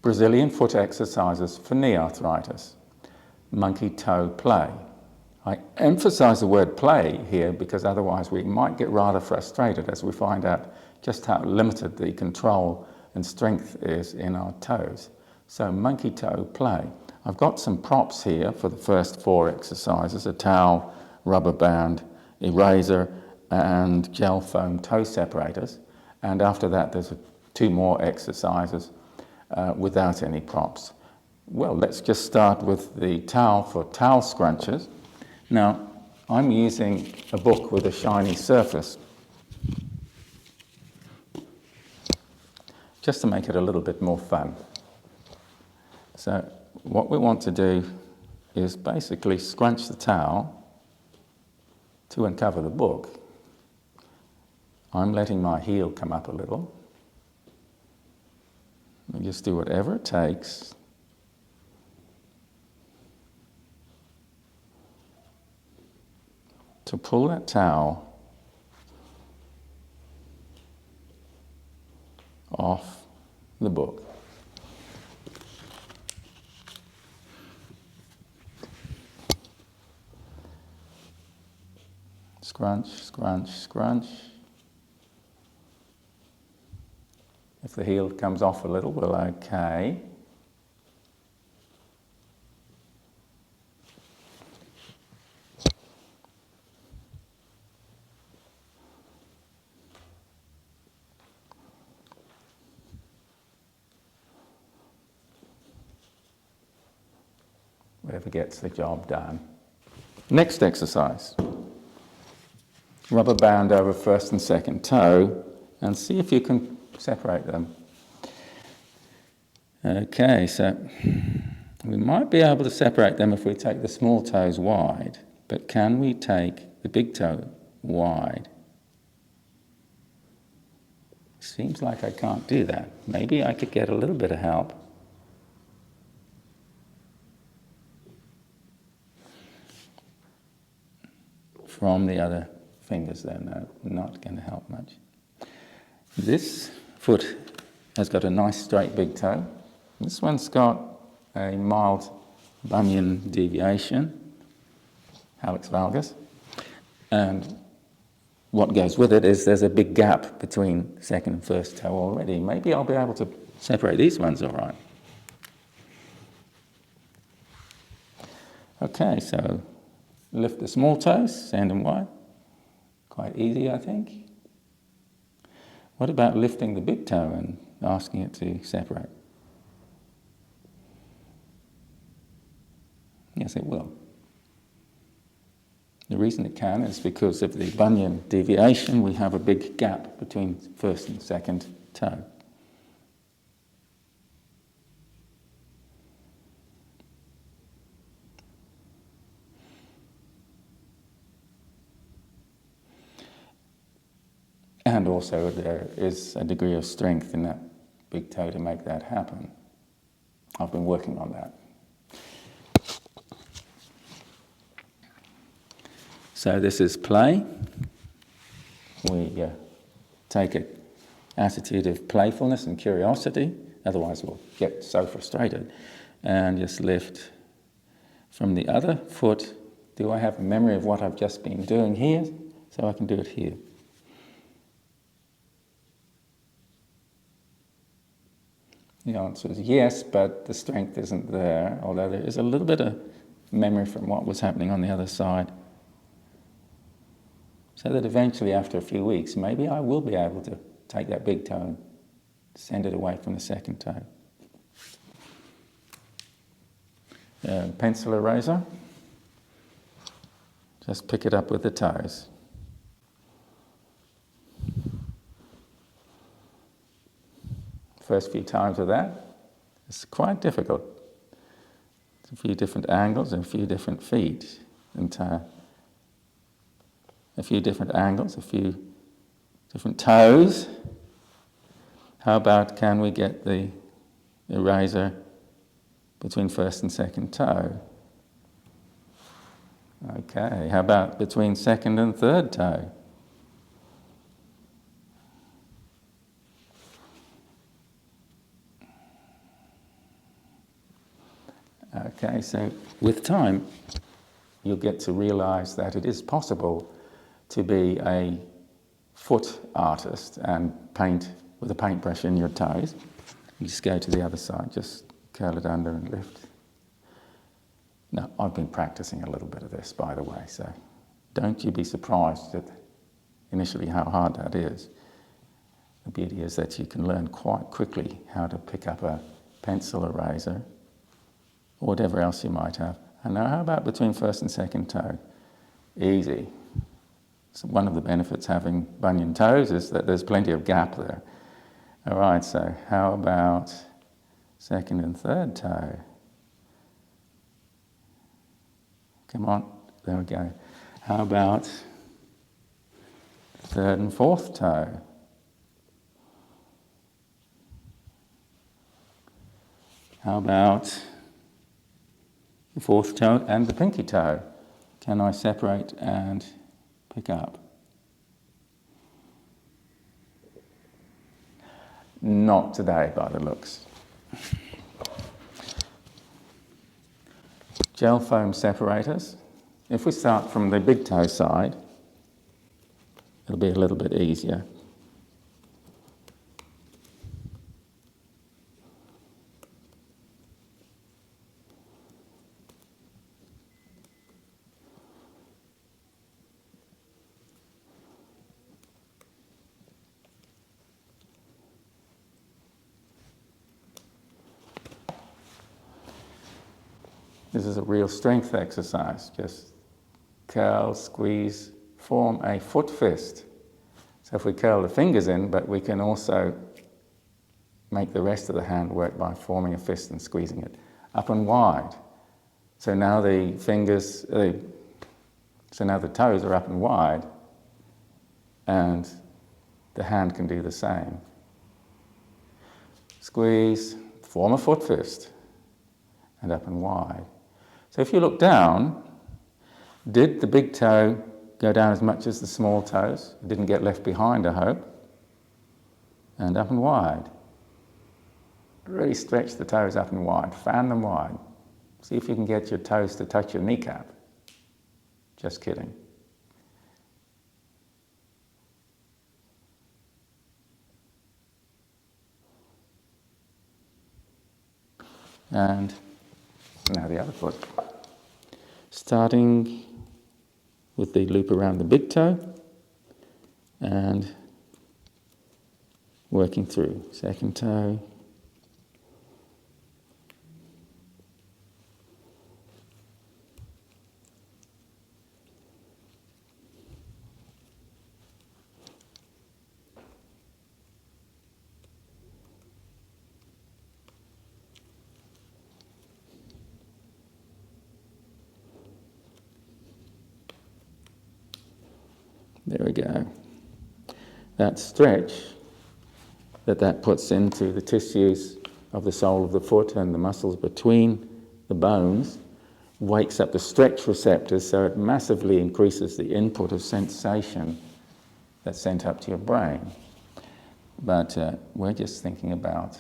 Brazilian foot exercises for knee arthritis. Monkey toe play. I emphasize the word play here because otherwise we might get rather frustrated as we find out just how limited the control and strength is in our toes. So monkey toe play. I've got some props here for the first 4 exercises: a towel, rubber band, eraser and gel foam toe separators. And after that there's 2 more exercises without any props. Well, let's just start with the towel for towel scrunches. Now, I'm using a book with a shiny surface just to make it a little bit more fun. So what we want to do is basically scrunch the towel to uncover the book. I'm letting my heel come up a little. I just do whatever it takes to pull that towel off the book. Scrunch, scrunch, scrunch. If the heel comes off a little, well, okay. Whatever gets the job done. Next exercise. Rubber band over first and second toe and see if you can separate them. Okay, so we might be able to separate them if we take the small toes wide, but can we take the big toe wide? Seems like I can't do that. Maybe I could get a little bit of help. From the other fingers there. No, not going to help much. This foot has got a nice straight big toe. This one's got a mild bunion deviation, hallux valgus, and what goes with it is there's a big gap between second and first toe already. Maybe I'll be able to separate these ones all right. Okay, so lift the small toes, send them wide. Quite easy, I think. What about lifting the big toe and asking it to separate? Yes, it will. The reason it can is because of the bunion deviation. We have a big gap between first and second toe. And also there is a degree of strength in that big toe to make that happen. I've been working on that. So this is play. We take an attitude of playfulness and curiosity, otherwise we'll get so frustrated, and just lift from the other foot. Do I have a memory of what I've just been doing here? So I can do it here. The answer is yes, but the strength isn't there, although there is a little bit of memory from what was happening on the other side. So that eventually, after a few weeks, maybe I will be able to take that big toe and send it away from the second toe. Pencil eraser. Just pick it up with the toes. First few times of that, it's quite difficult. It's a few different angles and a few different feet, and a few different angles, a few different toes. How about can we get the eraser between first and second toe? Okay, how about between second and third toe? Okay, so with time, you'll get to realize that it is possible to be a foot artist and paint with a paintbrush in your toes. You just go to the other side, just curl it under and lift. Now, I've been practicing a little bit of this, by the way, so don't you be surprised at initially how hard that is. The beauty is that you can learn quite quickly how to pick up a pencil, eraser, or whatever else you might have. And now how about between first and second toe? Easy. So one of the benefits having bunion toes is that there's plenty of gap there. All right, so how about second and third toe? Come on, there we go. How about third and fourth toe? How about the fourth toe and the pinky toe? Can I separate and pick up? Not today, by the looks. Gel foam separators. If we start from the big toe side, it'll be a little bit easier. This is a real strength exercise. Just curl, squeeze, form a foot fist. So if we curl the fingers in, but we can also make the rest of the hand work by forming a fist and squeezing it up and wide. So now the fingers, so now the toes are up and wide, and the hand can do the same. Squeeze, form a foot fist, and up and wide. So if you look down, did the big toe go down as much as the small toes? It didn't get left behind, I hope. And up and wide. Really stretch the toes up and wide, fan them wide. See if you can get your toes to touch your kneecap. Just kidding. And now the other foot. Starting with the loop around the big toe and working through. Second toe. There we go. That stretch that puts into the tissues of the sole of the foot and the muscles between the bones wakes up the stretch receptors, so it massively increases the input of sensation that's sent up to your brain. But we're just thinking about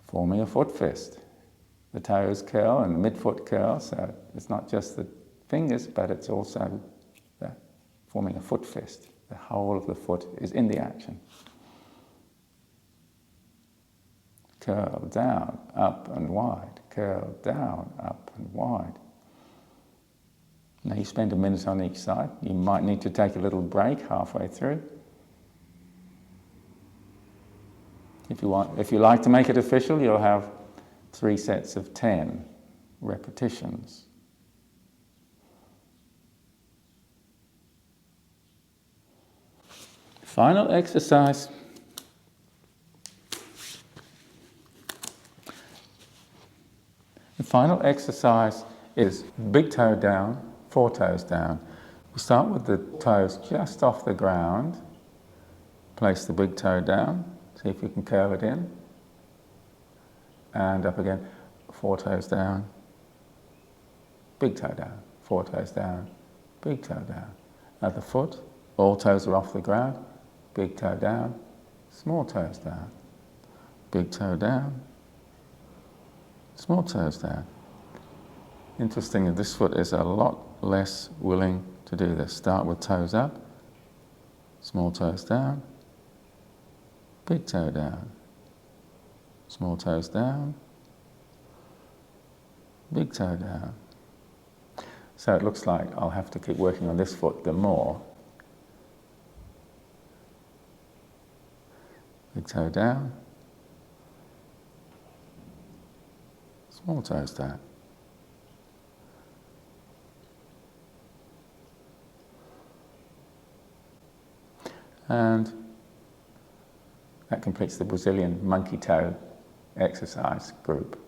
forming a foot fist. The toes curl and the midfoot curl, so it's not just the fingers, but it's also forming a foot fist. The whole of the foot is in the action. Curl down, up and wide. Curl down, up and wide. Now you spend a minute on each side. You might need to take a little break halfway through. If you like to make it official, you'll have 3 sets of 10 repetitions. Final exercise. The final exercise is big toe down, 4 toes down. We start with the toes just off the ground. Place the big toe down. See if you can curl it in. And up again. 4 toes down. Big toe down. 4 toes down. Big toe down. Other foot. All toes are off the ground. Big toe down, small toes down, big toe down, Small toes down. Interesting, this foot is a lot less willing to do this. Start with toes up, small toes down, big toe down, small toes down, big toe down. So it looks like I'll have to keep working on this foot the more. Big toe down, small toes down. And that completes the Brazilian monkey toe exercise group.